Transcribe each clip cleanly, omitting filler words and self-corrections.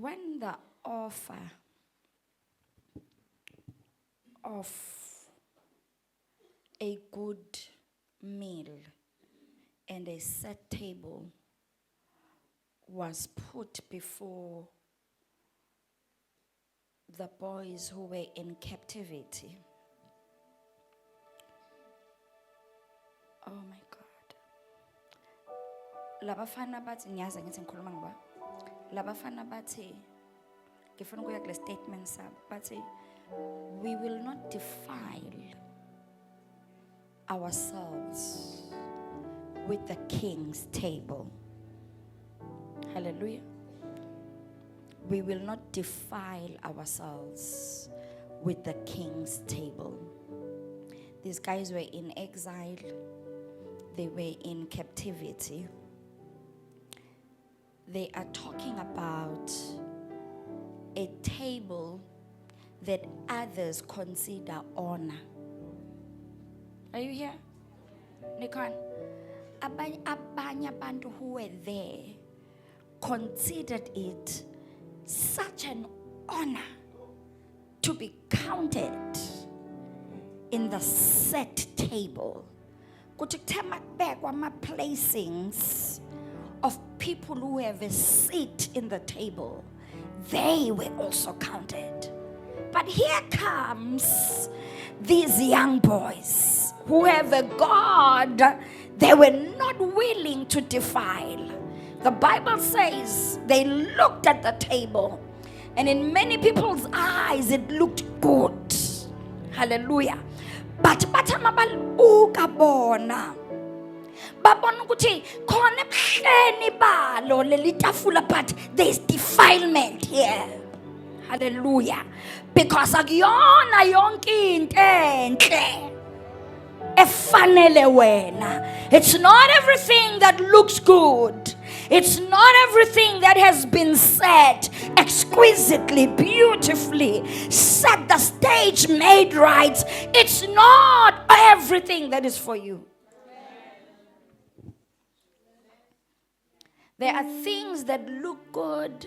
when the offer of a good meal and a set table was put before the boys who were in captivity. Oh my God. Labafana bathi ngiyazi ngithi ngikhuluma ngoba. Labafana bathi ngifuna ukuya kule statement sabo bathi we will not defile ourselves with the king's table. Hallelujah. We will not defile ourselves with the king's table. These guys were in exile. They were in captivity. They are talking about a table that others consider honor. Are you here? Nikon? Abanye abantu who were there considered it such an honor to be counted in the set table. Placings of people who have a seat in the table, they were also counted. But here comes these young boys who have a God they were not willing to defile. The Bible says they looked at the table, and in many people's eyes it looked good. Hallelujah. But batamabaluka bona babona ukuthi khona ebuhleni balo lelitafula, but there's defilement here. Hallelujah. Because akuyona yonke into enhle efanele wena. It's not everything that looks good. It's not everything that has been said exquisitely, beautifully, set the stage, made right. It's not everything that is for you. There are things that look good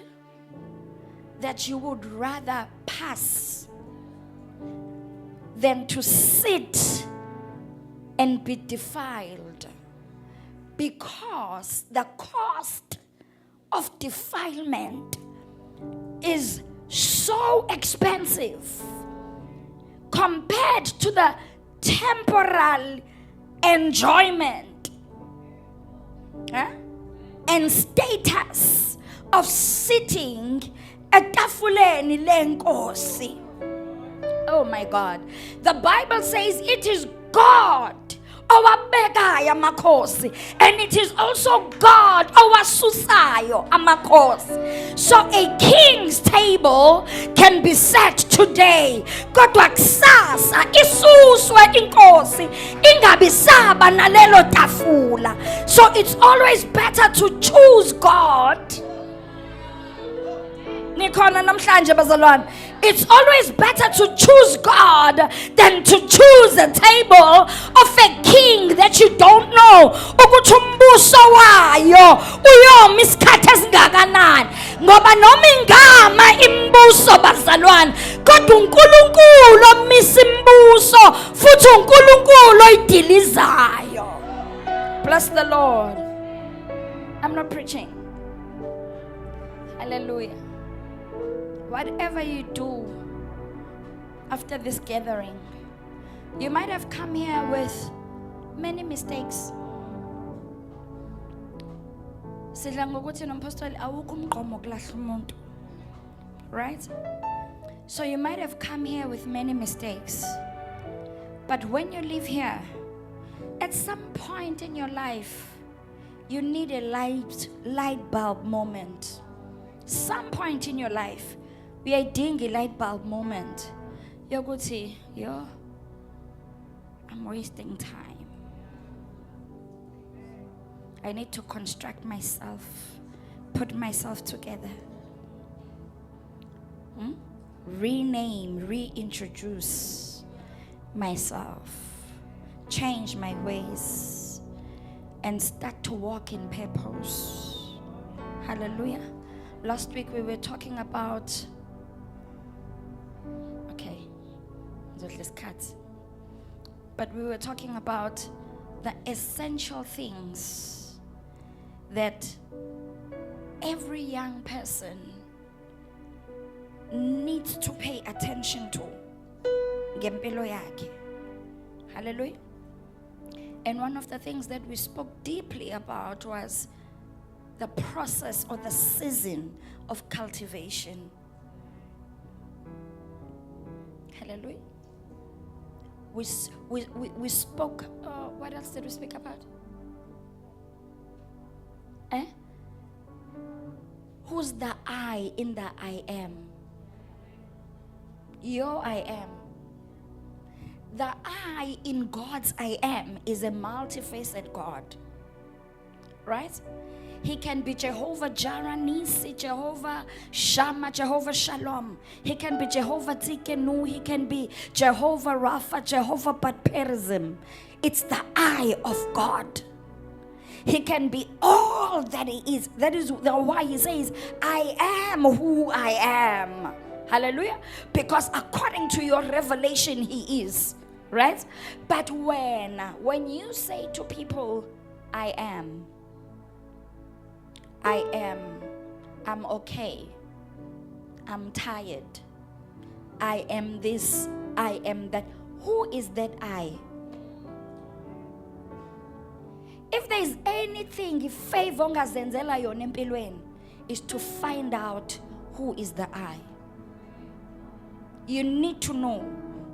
that you would rather pass than to sit and be defiled, because the cost of defilement is so expensive compared to the temporal enjoyment and status of sitting etafuleni lenkosi. Oh my God. The Bible says it is God owabekayo amakhosi, and it is also God owasusayo amakhosi. So a king's table can be set today, kodwa kusasa isuswe inkosi ingabisaba nalelo tafula. So it's always better to choose God. Nikhona namhlanje bazalwane. It's always better to choose God than to choose a table of a king that you don't know ukuthi umbuso wayo uyoma isikhathi esingakanani. Ngoba noma ingama imbuso bazalwane, kodwa uNkulunkulu omisa imbuso futhi uNkulunkulu oyidilizayo. Bless the Lord. I'm not preaching. Hallelujah. Whatever you do after this gathering, you might have come here with many mistakes. Right? So you might have come here with many mistakes. But when you leave here, at some point in your life, you need a light bulb moment. Some point in your life, we are doing a light bulb moment. You're going to say, I'm wasting time. I need to construct myself, put myself together. Rename, reintroduce myself, change my ways, and start to walk in purpose. Hallelujah. Last week we were talking about, but we were talking about the essential things that every young person needs to pay attention to. Ngempilo yakhe. Hallelujah. And one of the things that we spoke deeply about was the process or the season of cultivation. Hallelujah. We spoke, what else did we speak about? Who's the I in the I am? Your I am. The I in God's I am is a multifaceted God. Right? He can be Jehovah Jireh, Nisi, Jehovah Shammah, Jehovah Shalom. He can be Jehovah Tzidkenu. He can be Jehovah Rapha, Jehovah Bat-Perazim. It's the I of God. He can be all that he is. That is why he says, I am who I am. Hallelujah. Because according to your revelation, he is. Right? But when you say to people, I am, I'm okay, I'm tired, I am this, I am that. Who is that I? If there is anything favor ongazenzela yona empilweni, is to find out who is the I. You need to know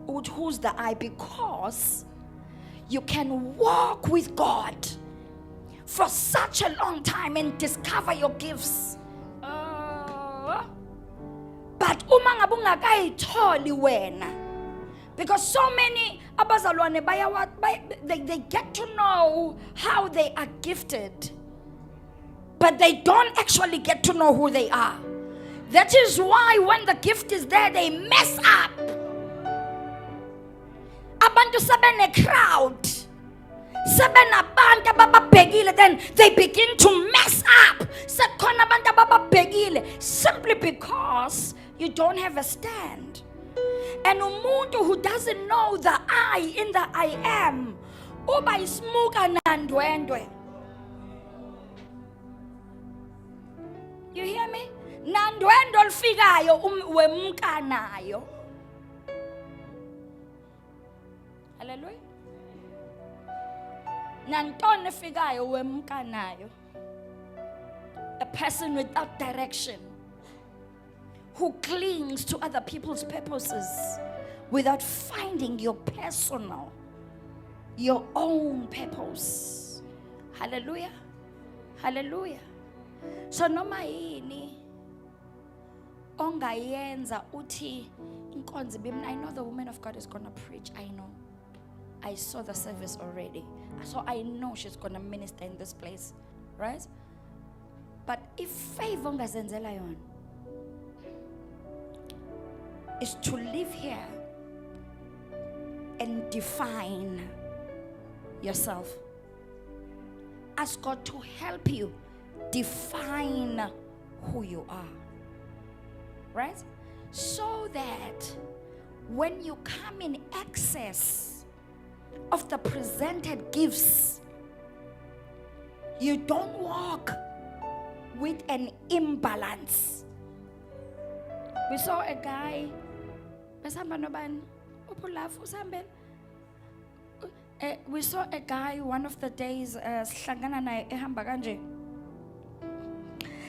who's the I, because you can walk with God for such a long time and discover your gifts. But uma ngabe ungakayitholi wena, because so many abazalwane they get to know how they are gifted, but they don't actually get to know who they are. That is why when the gift is there, they mess up. Abantu sebene crowd, then they begin to mess up. Simply because you don't have a stand. And umuntu who doesn't know the I in the I am, uba ismuka nandwendwe. You hear me? Nandwendo olfikayo wemuka nayo. Hallelujah. Nantone efikayo wemuka nayo. A person without direction, who clings to other people's purposes without finding your personal, your own purpose. Hallelujah. Hallelujah. So noma yini ongayenza uthi inkonzo bimna. I know the woman of God is going to preach. I know. I saw the service already. So I know she's going to minister in this place. Right? But if favor ngazenzela yon is to live here and define yourself. Ask God to help you define who you are. Right? So that when you come in excess of the presented gifts, you don't walk with an imbalance. We saw a guy, we saw a guy one of the days,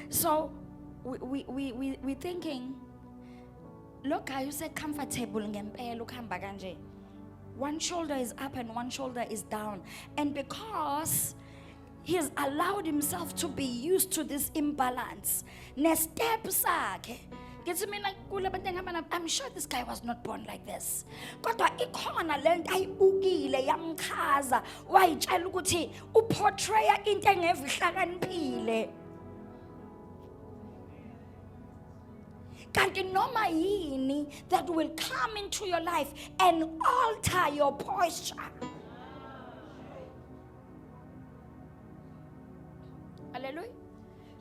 so we thinking, look, I say comfortable ngempela. One shoulder is up and one shoulder is down, and because he has allowed himself to be used to this imbalance, I'm sure this guy was not born like this. Kodwa ikhona lento ayibukile yamchaza wayitshela ukuthi uportraya into engevihlakaniphile. Kanti noma yini that will come into your life and alter your posture. Hallelujah.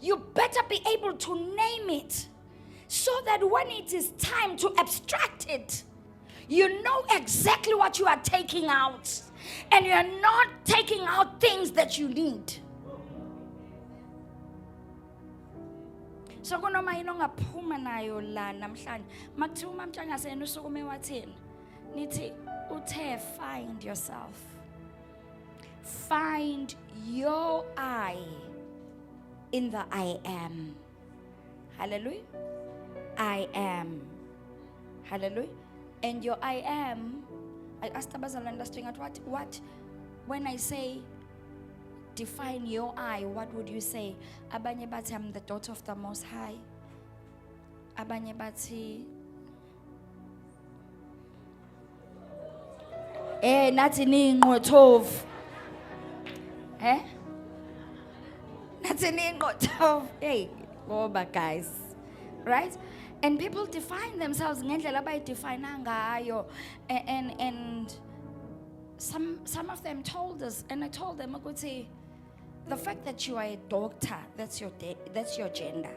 You better be able able to name it so that when it is time to abstract it, you know exactly what you are taking out. And you are not taking out things that you need. So kunoma yini ongaphuma nayo la namhlanje makuthiwa umamtshangaseni usukume wathini nithi uthe find yourself, find your I in the I am. Hallelujah. I am. Hallelujah. And your I am, I asked abazalwane last week, what when I say define your I, what would you say? Abanye bathi I'm the daughter of the Most High. Abanye bathi nathi ninqothovu. Nathi ninqothovu. Hey, ngoba guys. Right? And people define themselves ngendlela abayidefine ngayo, and some of them told us, and I told them, ukuthi, the fact that you are a doctor, that's your gender.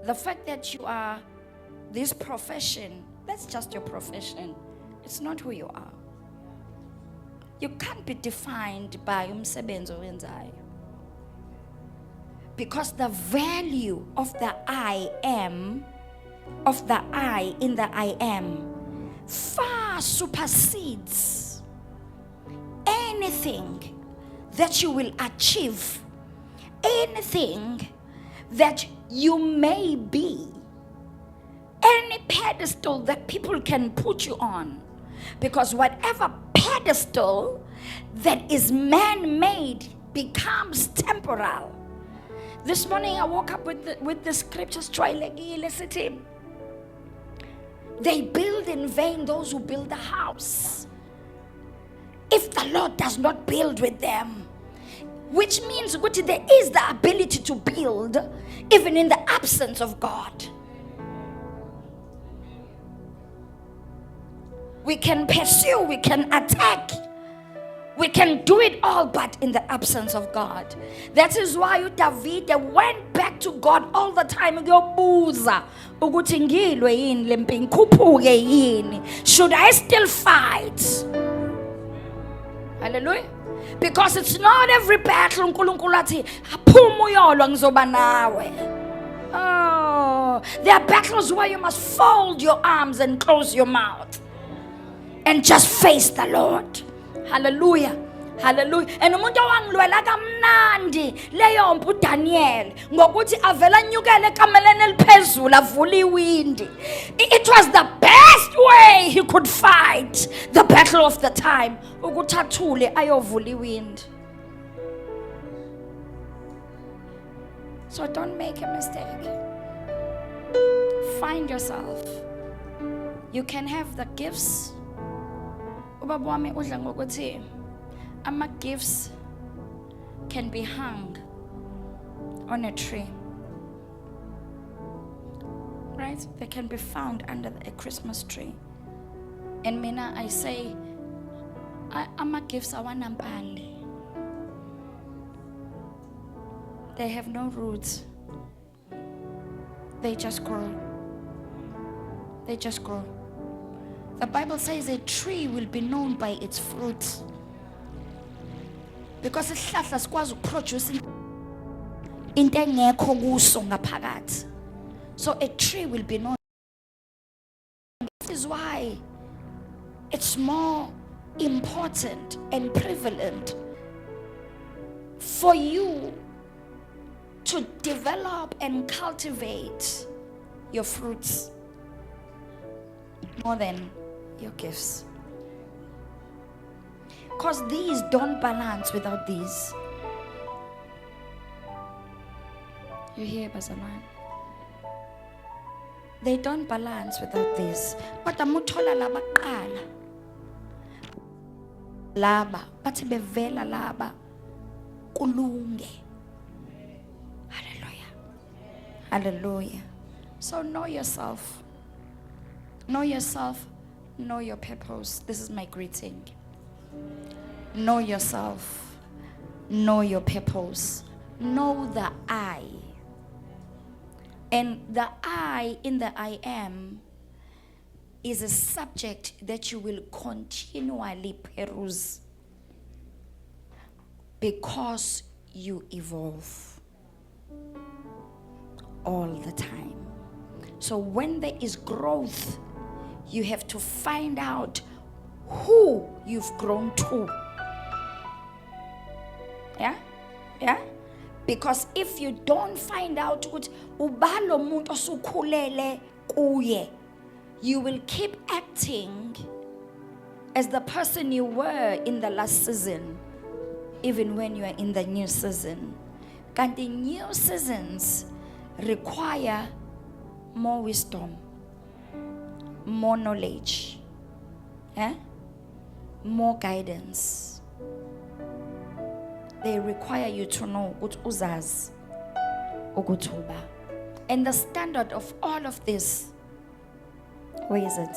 The fact that you are this profession, that's just your profession. It's not who you are. You can't be defined by umsebenzi owenzayo. Because the value of the I am, of the I in the I am, far supersedes anything that you will achieve, anything that you may be, any pedestal that people can put you on. Because whatever pedestal that is man-made becomes temporal. This morning I woke up with the scriptures. They build in vain those who build the house, if the Lord does not build with them. Which means there is the ability to build even in the absence of God. We can pursue, we can attack, we can do it all, but in the absence of God. That is why David went back to God all the time. Should I still fight? Hallelujah. Because it's not every battle. Oh, there are battles where you must fold your arms and close your mouth and just face the Lord. Hallelujah. Hallelujah. And umuntu owangilwela kamnandi leyo mpu Daniel ngokuthi avela nyukele kameleni eliphezulu avula iwindi. It was the best way he could fight the battle of the time. Ukuthi athule ayovula iwindi. So don't make a mistake. Find yourself. You can have the gifts. Ubaba wami udla ngokuthi ama gifts can be hung on a tree. Right? They can be found under a Christmas tree. And mina I say ama gifts awanampande. They have no roots. They just grow. They just grow. The Bible says a tree will be known by its fruit. Because isihlahla sikwazi ukuproduce into engekho kuso ngaphakathi. So a tree will be known. This is why it's more important and prevalent for you to develop and cultivate your fruits more than your gifts. Because these don't balance without these. You hear, Bazaman? They don't balance without these. But amuthola laba qala. Laba, bathi bevela laba kulunge. Hallelujah. Hallelujah. So know yourself. Know yourself. Know your purpose. This is my greeting. Know yourself. Know your purpose. know the I. And the I in the I am is a subject that you will continually peruse because you evolve all the time. So when there is growth, you have to find out who you've grown to. Yeah? Yeah? Because if you don't find out ukuthi ubalo muntu osukhulele kuye, you will keep acting as the person you were in the last season, even when you are in the new season. And the new seasons require more wisdom, more knowledge, more guidance. They require you to know ukuthi uzazi ukuthi uba. And the standard of all of this, where is it?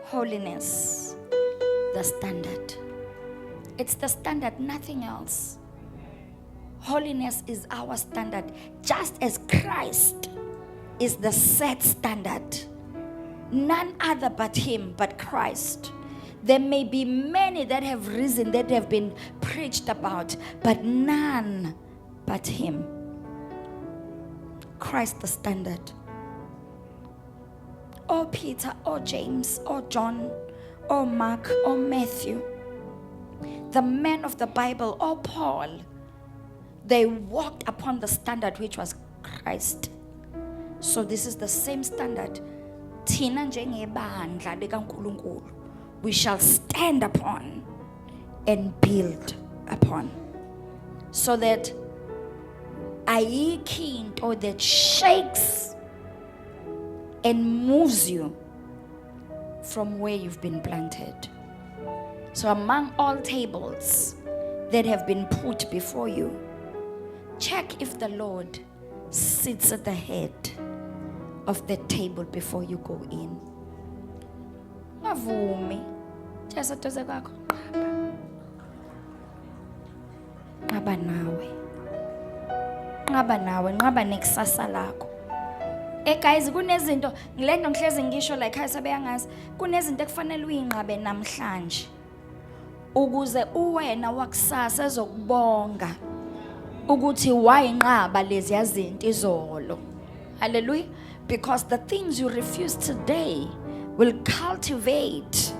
Holiness, the standard. It's the standard, nothing else. Holiness is our standard, just as Christ is the set standard. None other but Him, but Christ. There may be many that have risen, that have been preached about, but none but Him. Christ the standard. Or Peter, or James, or John, or Mark, or Matthew, the men of the Bible, or Paul, they walked upon the standard which was Christ. So this is the same standard. Thina njengebandla likaNkulunkulu, we shall stand upon and build upon. So that ayikho into that shakes and moves you from where you've been planted. So among all tables that have been put before you, check if the Lord sits at the head of the table before you go in. Ngavumi. Jesa toze kwakho. Nqaba nawe. Nqaba nekusasa lakho. Guys, kunezinto ngilento ngihlezi ngisho like hayisabe yangazi, kunezinto ekufanele uyinqabe namhlanje ukuze uwena wakusasa ezokubonga ukuthi wayinqaba lezi yazinto izolo. Hallelujah. Because the things you refuse today will cultivate,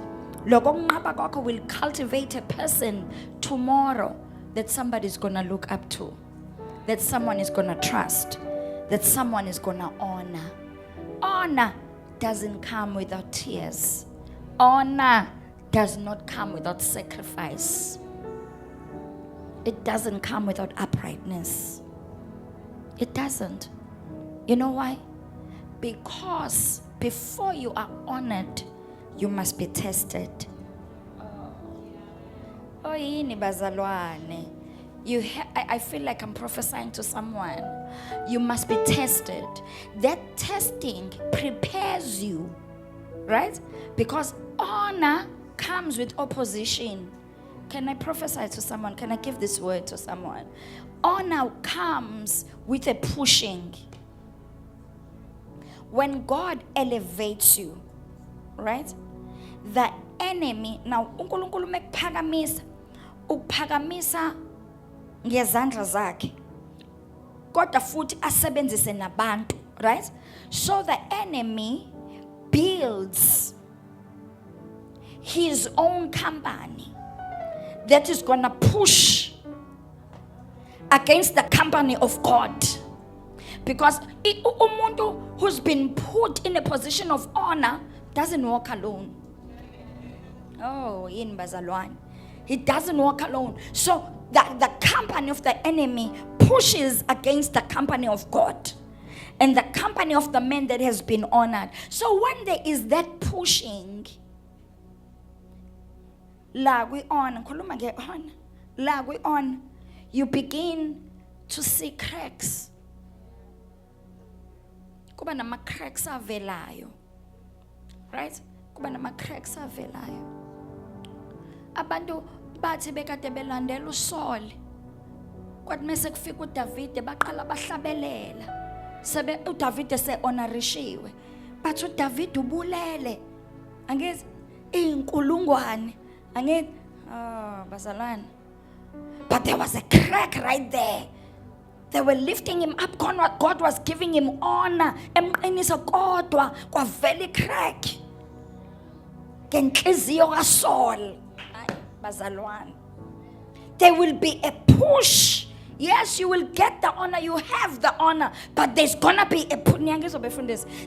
lokho kunqaba kwakho will cultivate a person tomorrow that somebody is going to look up to, that someone is going to trust, that someone is going to honor. Honor doesn't come without tears. Honor does not come without sacrifice. It doesn't come without uprightness. It doesn't. You know why? Because before you are honored, you must be tested. Oh, yini bazalwane. I feel like I'm prophesying to someone. You must be tested. That testing prepares you, right? Because honor comes with opposition. Can I prophesy to someone? Can I give this word to someone? Honor comes with a pushing. When God elevates you, right? The enemy, now uNkulunkulu mekuphakamisa, ukuphakamisa ngezandla zakhe. Kodwa futhi asebenzise nabantu, right? So the enemy builds his own company that is going to push against the company of God. Because umuntu who's been put in a position of honor doesn't walk alone. Oh, in bazalwane. He doesn't walk alone. So the company of the enemy pushes against the company of God and the company of the man that has been honored. So when there is that pushing, la we on, you begin to see cracks. Kuba nama cracks avelayo. Right? Kuba nama cracks avelayo. Abantu bathi bekade belandela uSaul. Kwathi mase kufika uDavide baqala bahlabelela. Sebe uDavide se-honorishiwe. Bathi uDavide ubulele. Angithi inkulungwane. Angithi bazalwane. But there was a crack right there. They were lifting him up. God was giving him honor. Emqinisa kodwa kwavela crack. Ngenhliziyo kaSaul. Bazalwane. There will be a push. Yes, you will get the honor. You have the honor. But there's gonna be a push.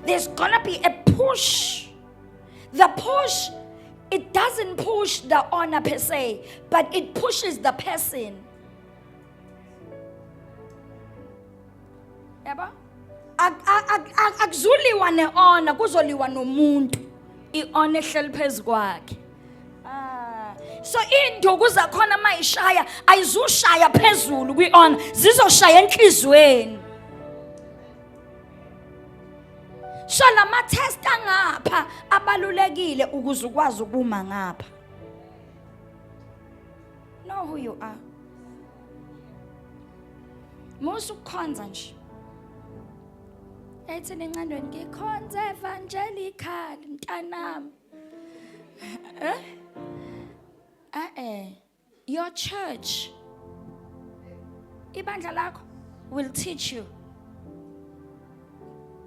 There's gonna be a push. The push, it doesn't push the honor per se, but it pushes the person. Yabo? Akuzuliwa ne-honor, kuzoliwa nomuntu. I-honor ehleli phezu kwakhe. So induku zakhona mayishaya ayizushaya phezulu kwi-honor, zizoshaya enhlizweni. So lama test angapha abalulekile ukuze ukwazi ukuma ngapha. Know who you are. Musu khonza nje. Ethi nencandweni ngikhonza evangelical mntanami. Your church, ibandla lakho will teach you.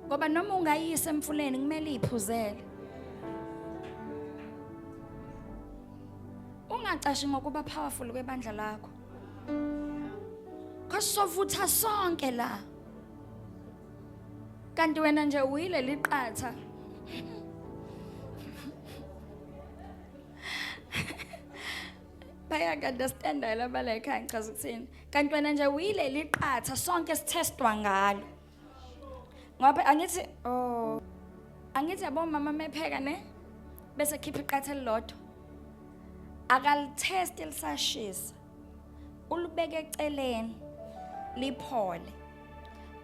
Ngoba noma ungayisa emfuleni kumele iphuzele. Ungacashi ngokuba powerful kwebandla lakho. Kasovutha sonke la. Kanti wena nje uyile liqatha. Understand la bala ekhaya ngichaza ukuthini. Kanti wena nje uyile liqatha sonke sithestwa ngalo. Ngoba angithi yabo mama mepheka ne bese khipha iqatha elilodwa. Akalitest elisashisa. Ulubeke eceleni liphole.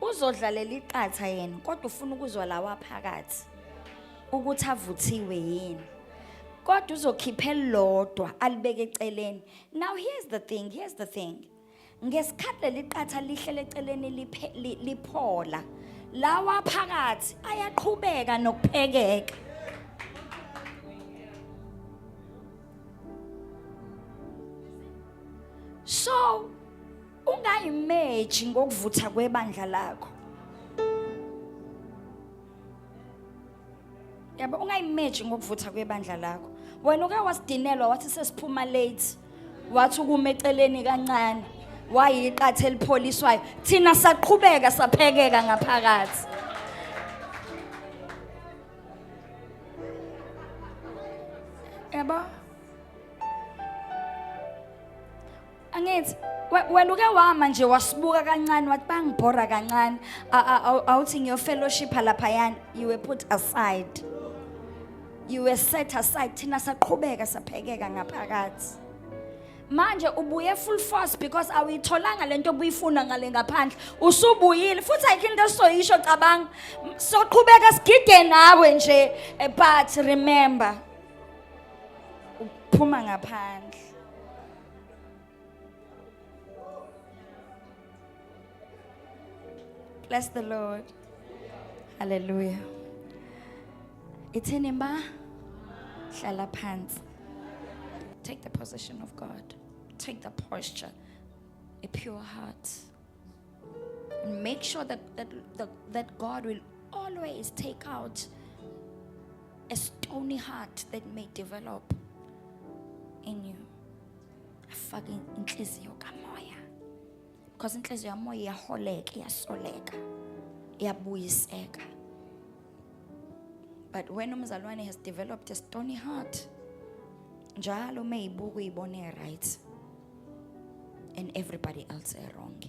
Uzodlala liqatha yena kodwa ufuna ukuzwa lawa phakathi ukuthi avuthiwe yini. God uzokhipha elilodwa alibeke eceleni. Now here's the thing. Ngesikhathi liqatha lihlele eceleni liphola. Lawa phakathi ayaqhubeka nokuphekeka. So ungayimeji ngokuvutha kwebandla lakho. Yabo ungayimeji ngokuvutha kwebandla lakho. Wena uke wasidinelwa wathi sesiphuma late. Wathi ukume eceleni kancane. Wayiqatha elipholiswayo. Thina saqhubeka saphekeka ngaphakathi. Yabo angithi wena uke wama nje wasibuka kancane wathi bangibhora kancane awuthi ngiyo fellowship lapha yana you were put aside. You were set aside. Thina saqhubeka saphekeka ngaphakathi. Manje ubuye full force because awuyitholanga lento obuyifuna ngale ngaphandle. Usubuyile futhi ayikho into soyisho cabanga. Soqhubeka sigide nawe nje but remember uphuma ngaphandle. Bless the Lord. Hallelujah. Ithini ma? Hlala phansi. Take the position of God. Take the posture. A pure heart. And make sure that God will always take out a stony heart that may develop in you. Afake inhliziyo kamoya. Because inhliziyo kamoya iyaholeka, iyasoleka, iyabuyiseka. But when umzalwane has developed a stony heart, njalo mayibuka uyibone right and everybody else wrong.